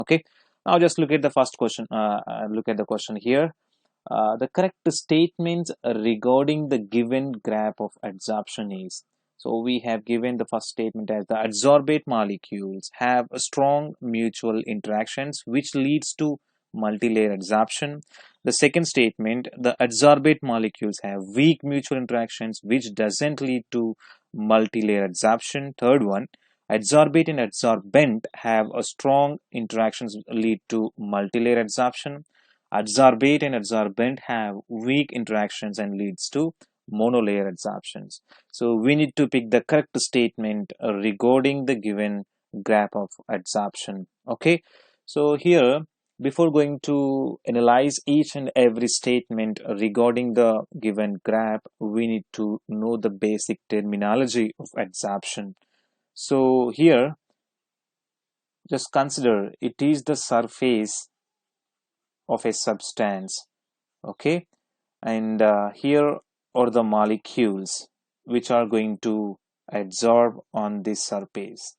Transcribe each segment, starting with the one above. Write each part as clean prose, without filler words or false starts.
Okay, now just look at the first question. Look at the question here. The correct statement regarding the given graph of adsorption is, so we have given the first statement as the adsorbate molecules have a strong mutual interactions which leads to multilayer adsorption. The second statement, the adsorbate molecules have weak mutual interactions which doesn't lead to multilayer adsorption. Third one, adsorbate and adsorbent have a strong interactions lead to multilayer adsorption. Adsorbate and adsorbent have weak interactions and leads to monolayer adsorptions. So we need to pick the correct statement regarding the given graph of adsorption. Okay, so here, before going to analyze each and every statement regarding the given graph, we need to know the basic terminology of adsorption. So here, just consider it is the surface of a substance. Okay, and here are the molecules which are going to adsorb on this surface.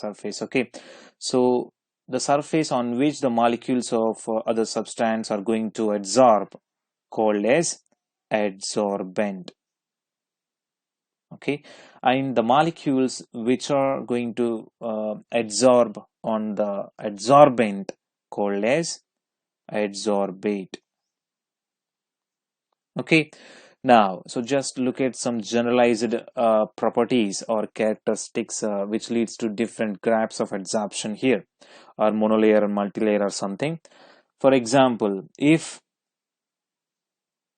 Okay, so the surface on which the molecules of other substance are going to adsorb called as adsorbent. Okay, and the molecules which are going to adsorb on the adsorbent called as adsorbate. Okay, now so just look at some generalized properties or characteristics which leads to different graphs of adsorption here, or monolayer or multilayer or something. For example, if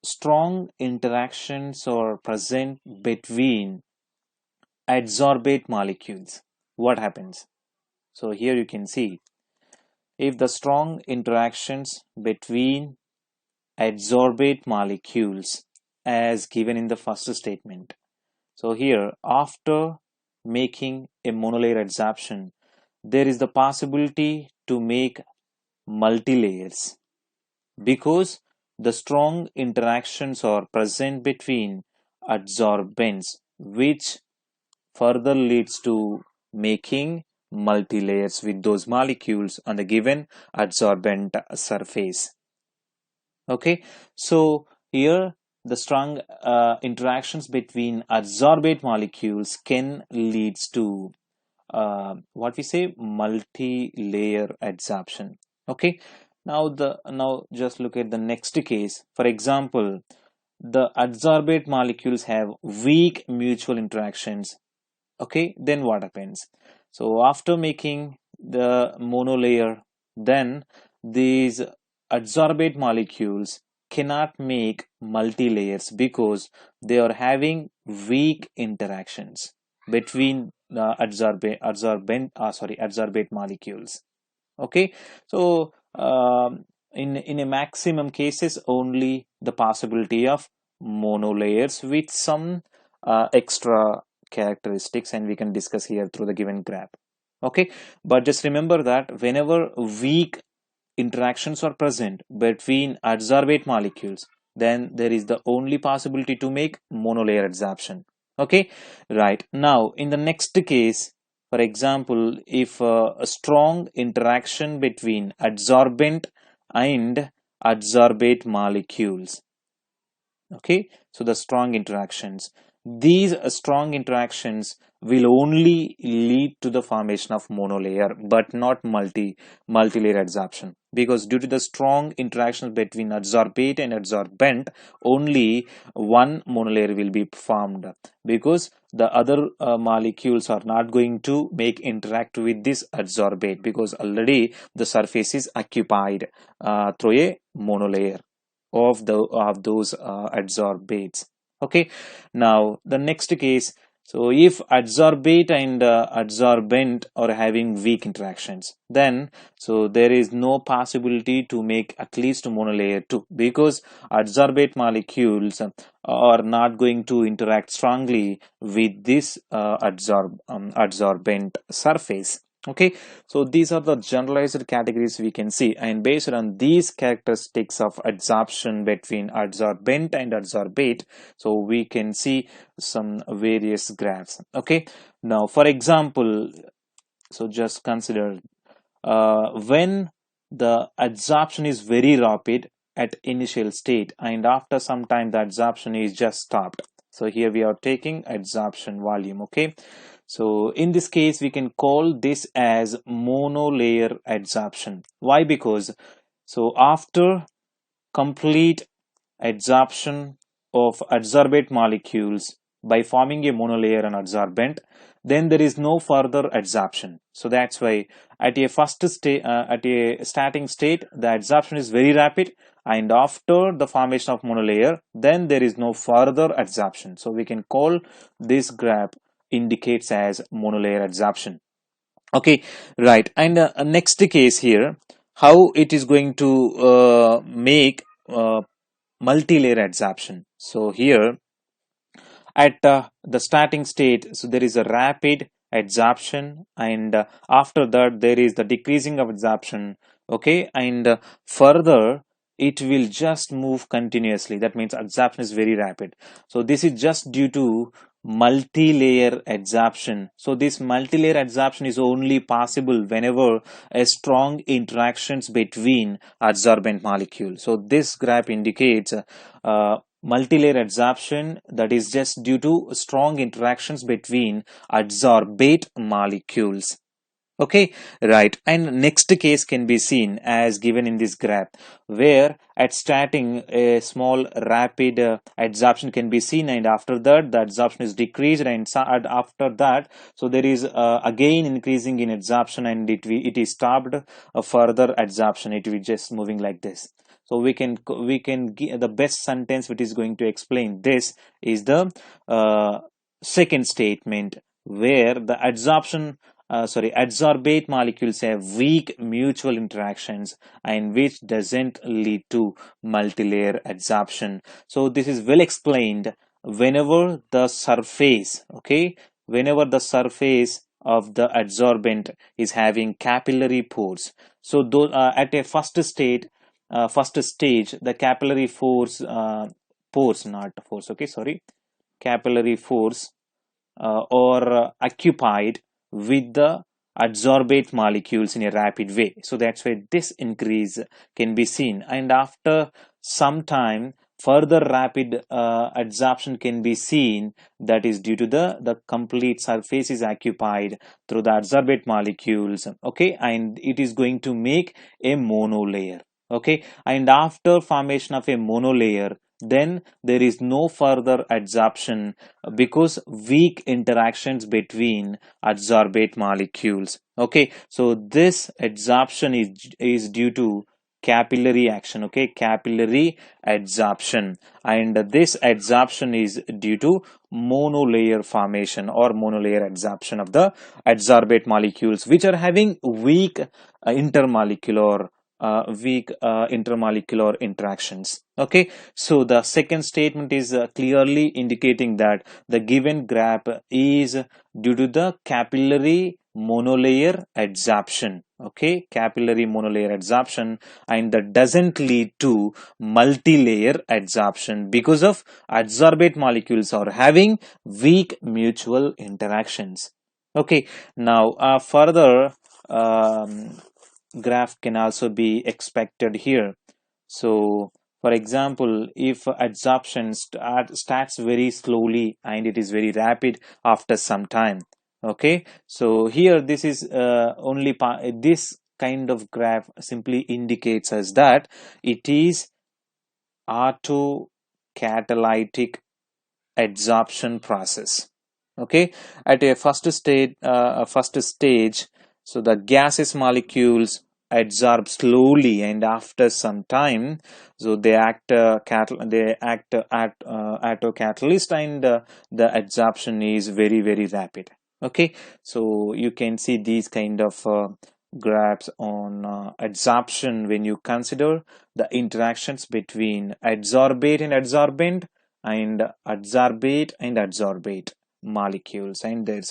strong interactions are present between adsorbate molecules, what happens? So here you can see, if the strong interactions between adsorbate molecules as given in the first statement. So here, after making a monolayer adsorption, there is the possibility to make multilayers because the strong interactions are present between adsorbents, which further leads to making multilayers with those molecules on the given adsorbent surface. Okay, so here the strong interactions between adsorbate molecules can leads to what we say multi-layer adsorption. Okay, now just look at the next case. For example, the adsorbate molecules have weak mutual interactions. Okay, then what happens? So after making the monolayer, then these adsorbate molecules cannot make multilayers because they are having weak interactions between the adsorbate molecules. Okay, so in a maximum cases only the possibility of monolayers with some extra characteristics, and we can discuss here through the given graph. Okay, but just remember that whenever weak interactions are present between adsorbate molecules, then there is the only possibility to make monolayer adsorption. Okay, right. Now in the next case, for example, if a strong interaction between adsorbent and adsorbate molecules. Okay, so the strong interactions, these strong interactions will only lead to the formation of monolayer but not multilayer adsorption, because due to the strong interactions between adsorbate and adsorbent, only one monolayer will be formed, because the other molecules are not going to make interact with this adsorbate because already the surface is occupied through a monolayer of those adsorbates. Okay, now the next case, so if adsorbate and adsorbent are having weak interactions, then so there is no possibility to make at least monolayer 2, because adsorbate molecules are not going to interact strongly with this adsorbent surface. Okay, so these are the generalized categories we can see, and based on these characteristics of adsorption between adsorbent and adsorbate, so we can see some various graphs. Okay, now for example, so just consider when the adsorption is very rapid at initial state, and after some time the adsorption is just stopped. So here we are taking adsorption volume. Okay, so in this case we can call this as monolayer adsorption. Why? Because so after complete adsorption of adsorbate molecules by forming a monolayer and adsorbent, then there is no further adsorption. So that's why at a at a starting state the adsorption is very rapid, and after the formation of monolayer then there is no further adsorption. So we can call this graph indicates as monolayer adsorption. Okay, right. And next case here, how it is going to make multi-layer adsorption. So here at the starting state, so there is a rapid adsorption, and after that there is the decreasing of adsorption. Okay, and further it will just move continuously. That means adsorption is very rapid. So this is just due to multi-layer adsorption. So this multi-layer adsorption is only possible whenever a strong interactions between adsorbent molecules. So this graph indicates multilayer adsorption, that is just due to strong interactions between adsorbate molecules. Okay, right. And next case can be seen as given in this graph, where at starting a small rapid adsorption can be seen, and after that the adsorption is decreased, and after that so there is again increasing in adsorption, and it is stopped further adsorption. It will just moving like this. So we can give the best sentence which is going to explain this is the second statement, where the adsorbate molecules have weak mutual interactions, and which doesn't lead to multilayer adsorption. So this is well explained whenever the surface, okay, whenever the surface of the adsorbent is having capillary pores. So at a first stage, the capillary force, pores, not force, okay, sorry, capillary force or occupied with the adsorbate molecules in a rapid way. So that's why this increase can be seen, and after some time further rapid adsorption can be seen. That is due to the complete surface is occupied through the adsorbate molecules. Okay, and it is going to make a monolayer. Okay, and after formation of a monolayer, then there is no further adsorption because weak interactions between adsorbate molecules. Okay, so this adsorption is due to capillary action. Okay, capillary adsorption, and this adsorption is due to monolayer formation or monolayer adsorption of the adsorbate molecules which are having weak intermolecular interactions. Okay, so the second statement is clearly indicating that the given graph is due to the capillary monolayer adsorption. Okay, capillary monolayer adsorption, and that doesn't lead to multi-layer adsorption because of adsorbate molecules are having weak mutual interactions. Okay, now further graph can also be expected here. So for example, if adsorption starts very slowly and it is very rapid after some time. Okay, so here this is this kind of graph simply indicates us that it is autocatalytic adsorption process. Okay, at a first stage, so the gaseous molecules adsorb slowly, and after some time, so they act autocatalyst, and the adsorption is very rapid. Okay, so you can see these kind of graphs on adsorption when you consider the interactions between adsorbate and adsorbent, and adsorbate molecules, and their